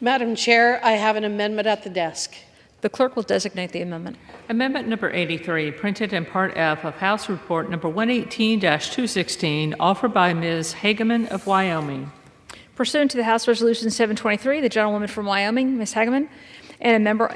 Madam Chair, I have an amendment at the desk. The clerk will designate the amendment. Amendment number 83, printed in Part F of House Report number 118-216, offered by Ms. Hageman of Wyoming. Pursuant to the House Resolution 723, the gentlewoman from Wyoming, Ms. Hageman, and a member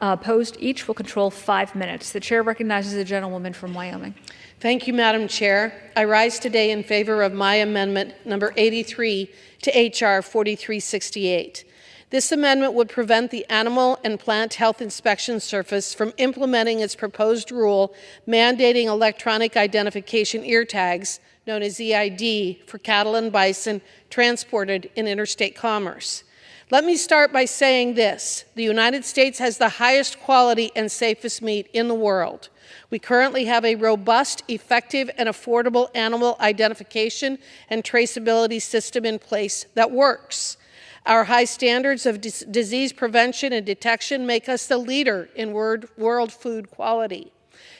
opposed each will control 5 minutes. The chair recognizes the gentlewoman from Wyoming. Thank you, Madam Chair. I rise today in favor of my amendment number 83 to H.R. 4368. This amendment would prevent the Animal and Plant Health Inspection Service from implementing its proposed rule mandating electronic identification ear tags, known as EID, for cattle and bison transported in interstate commerce. Let me start by saying this. The United States has the highest quality and safest meat in the world. We currently have a robust, effective, and affordable animal identification and traceability system in place that works. Our high standards of disease prevention and detection make us the leader in world food quality.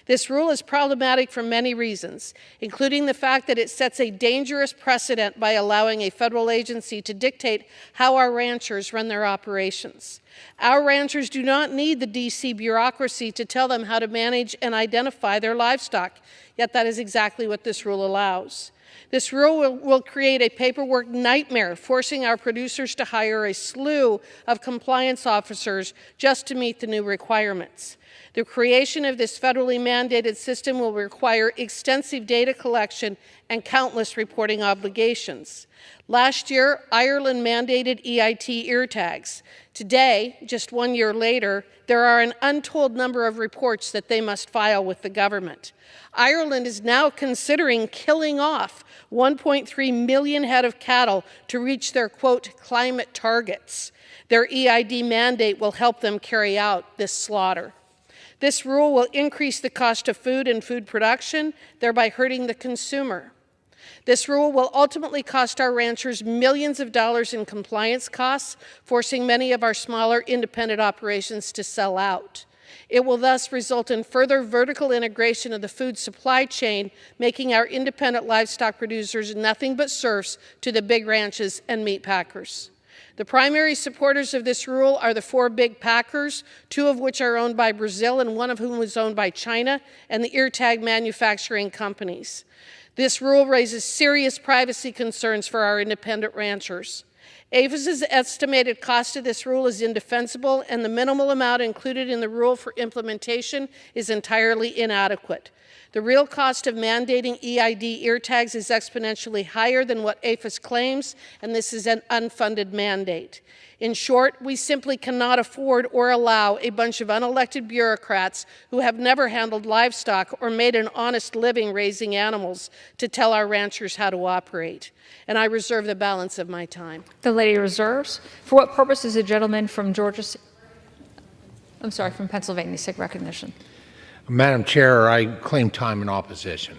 This rule is problematic for many reasons, including the fact that it sets a dangerous precedent by allowing a federal agency to dictate how our ranchers run their operations. Our ranchers do not need the D.C. bureaucracy to tell them how to manage and identify their livestock, yet that is exactly what this rule allows. This rule will create a paperwork nightmare, forcing our producers to hire a slew of compliance officers just to meet the new requirements. The creation of this federally mandated system will require extensive data collection and countless reporting obligations. Last year, Ireland mandated EIT ear tags. Today, just 1 year later, there are an untold number of reports that they must file with the government. Ireland is now considering killing off 1.3 million head of cattle to reach their, quote, climate targets. Their EID mandate will help them carry out this slaughter. This rule will increase the cost of food and food production, thereby hurting the consumer. This rule will ultimately cost our ranchers millions of dollars in compliance costs, forcing many of our smaller independent operations to sell out. It will thus result in further vertical integration of the food supply chain, making our independent livestock producers nothing but serfs to the big ranches and meat packers. The primary supporters of this rule are the 4 big packers, 2 of which are owned by Brazil and 1 of whom is owned by China, and the ear tag manufacturing companies. This rule raises serious privacy concerns for our independent ranchers. APHIS's estimated cost of this rule is indefensible, and the minimal amount included in the rule for implementation is entirely inadequate. The real cost of mandating EID ear tags is exponentially higher than what APHIS claims, and this is an unfunded mandate. In short, we simply cannot afford or allow a bunch of unelected bureaucrats who have never handled livestock or made an honest living raising animals to tell our ranchers how to operate. And I reserve the balance of my time. The lady reserves. For what purpose is the gentleman from from Pennsylvania seek recognition? Madam Chair, I claim time in opposition.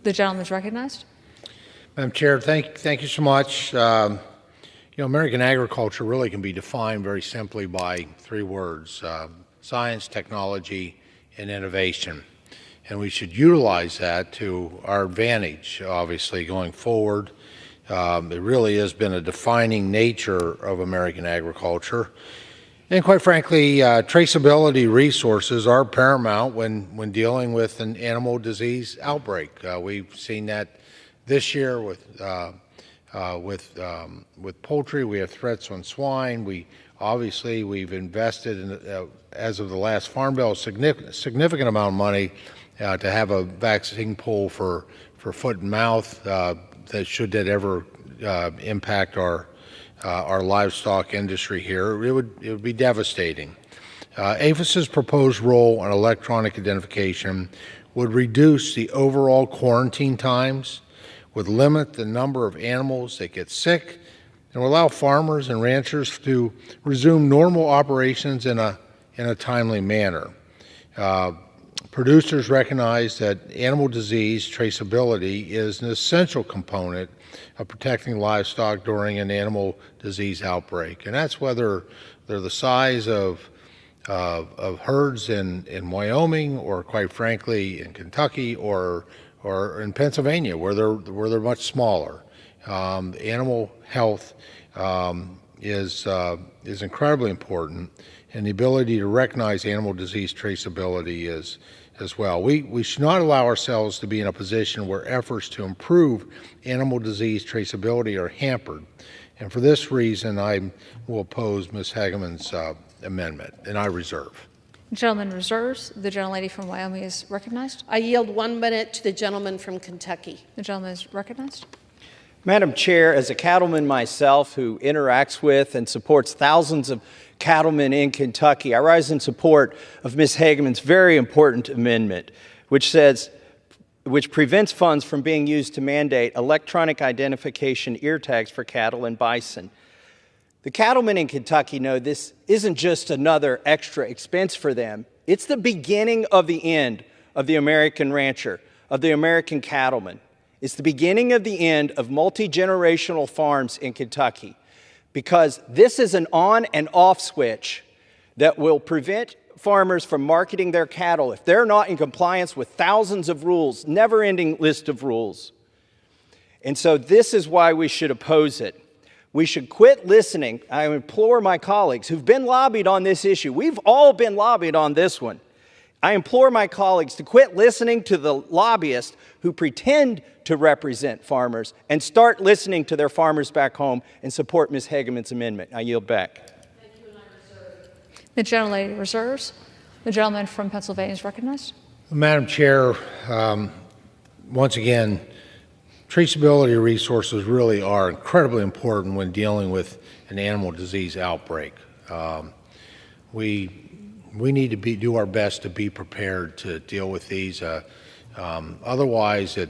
The gentleman is recognized. Madam Chair, thank you so much. American agriculture really can be defined very simply by 3 words, science, technology, and innovation. And we should utilize that to our advantage, obviously, going forward. It really has been a defining nature of American agriculture. And quite frankly, traceability resources are paramount when dealing with an animal disease outbreak. We've seen that this year with poultry. We have threats on swine. We've invested in, as of the last Farm Bill, a significant amount of money to have a vaccine pool for foot and mouth that should that ever impact our livestock industry here, it would be devastating. APHIS's proposed role on electronic identification would reduce the overall quarantine times, would limit the number of animals that get sick, and will allow farmers and ranchers to resume normal operations in a timely manner. Producers recognize that animal disease traceability is an essential component of protecting livestock during an animal disease outbreak, and that's whether they're the size of herds in Wyoming, or quite frankly in Kentucky, or in Pennsylvania, where they're much smaller. Animal health is incredibly important, and the ability to recognize animal disease traceability is as well. We should not allow ourselves to be in a position where efforts to improve animal disease traceability are hampered. And for this reason, I will oppose Ms. Hageman's amendment, and I reserve. The gentleman reserves. The gentlelady from Wyoming is recognized. I yield 1 minute to the gentleman from Kentucky. The gentleman is recognized. Madam Chair, as a cattleman myself who interacts with and supports thousands of cattlemen in Kentucky, I rise in support of Ms. Hageman's very important amendment, which prevents funds from being used to mandate electronic identification ear tags for cattle and bison. The cattlemen in Kentucky know this isn't just another extra expense for them. It's the beginning of the end of the American rancher, of the American cattleman. It's the beginning of the end of multi-generational farms in Kentucky, because this is an on and off switch that will prevent farmers from marketing their cattle if they're not in compliance with thousands of rules, never-ending list of rules. And so this is why we should oppose it. We should quit listening. I implore my colleagues who've been lobbied on this issue. We've all been lobbied on this one. I implore my colleagues to quit listening to the lobbyists who pretend to represent farmers and start listening to their farmers back home and support Ms. Hageman's amendment. I yield back. Thank you, and I reserve. The gentlelady reserves. The gentleman from Pennsylvania is recognized. Madam Chair, once again, traceability resources really are incredibly important when dealing with an animal disease outbreak. We need to do our best to be prepared to deal with these. Otherwise, it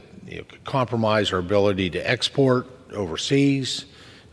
could compromise our ability to export overseas.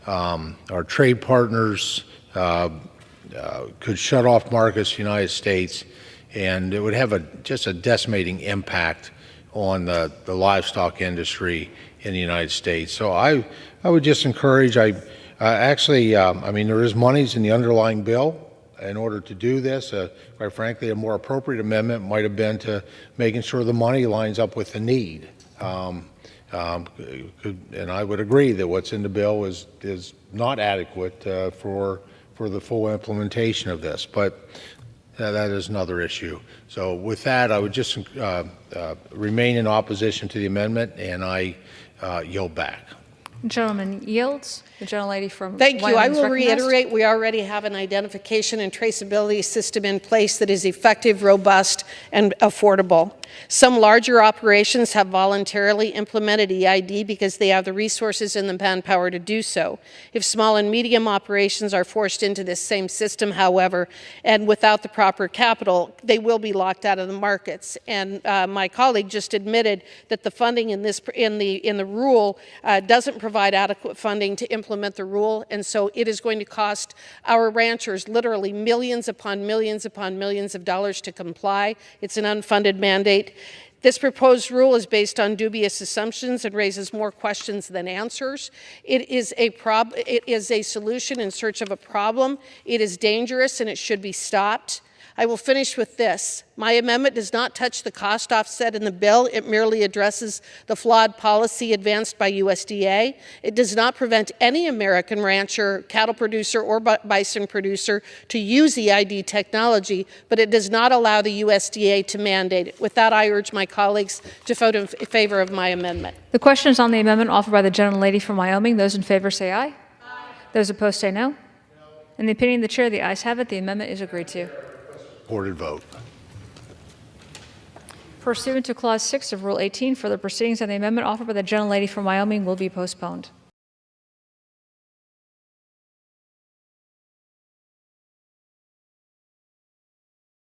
Our trade partners could shut off markets in the United States, and it would have just a decimating impact on the livestock industry in the United States. So I would just encourage, I mean, there is monies in the underlying bill in order to do this. Quite frankly, a more appropriate amendment might have been to making sure the money lines up with the need. And I would agree that what's in the bill is not adequate for the full implementation of this, but that is another issue. So with that, I would just remain in opposition to the amendment, and I yield back. The gentleman yields. The gentlelady from Thank you. Wyoming I is will recognized. reiterate, we already have an identification and traceability system in place that is effective, robust, and affordable. Some larger operations have voluntarily implemented EID because they have the resources and the manpower to do so. If small and medium operations are forced into this same system, however, and without the proper capital, they will be locked out of the markets. And my colleague just admitted that the funding in the rule doesn't provide adequate funding to implement the rule, and so it is going to cost our ranchers literally millions upon millions upon millions of dollars to comply. It's an unfunded mandate. This proposed rule is based on dubious assumptions and raises more questions than answers. It is a solution in search of a problem. It is dangerous and it should be stopped. I will finish with this. My amendment does not touch the cost offset in the bill. It merely addresses the flawed policy advanced by USDA. It does not prevent any American rancher, cattle producer, or bison producer to use EID technology, but it does not allow the USDA to mandate it. With that, I urge my colleagues to vote in favor of my amendment. The question is on the amendment offered by the gentlelady from Wyoming. Those in favor say aye. Aye. Those opposed say no. In the opinion of the chair, the ayes have it. The amendment is agreed to. Recorded vote. Pursuant to Clause 6 of Rule 18, further proceedings on the amendment offered by the gentlelady from Wyoming will be postponed.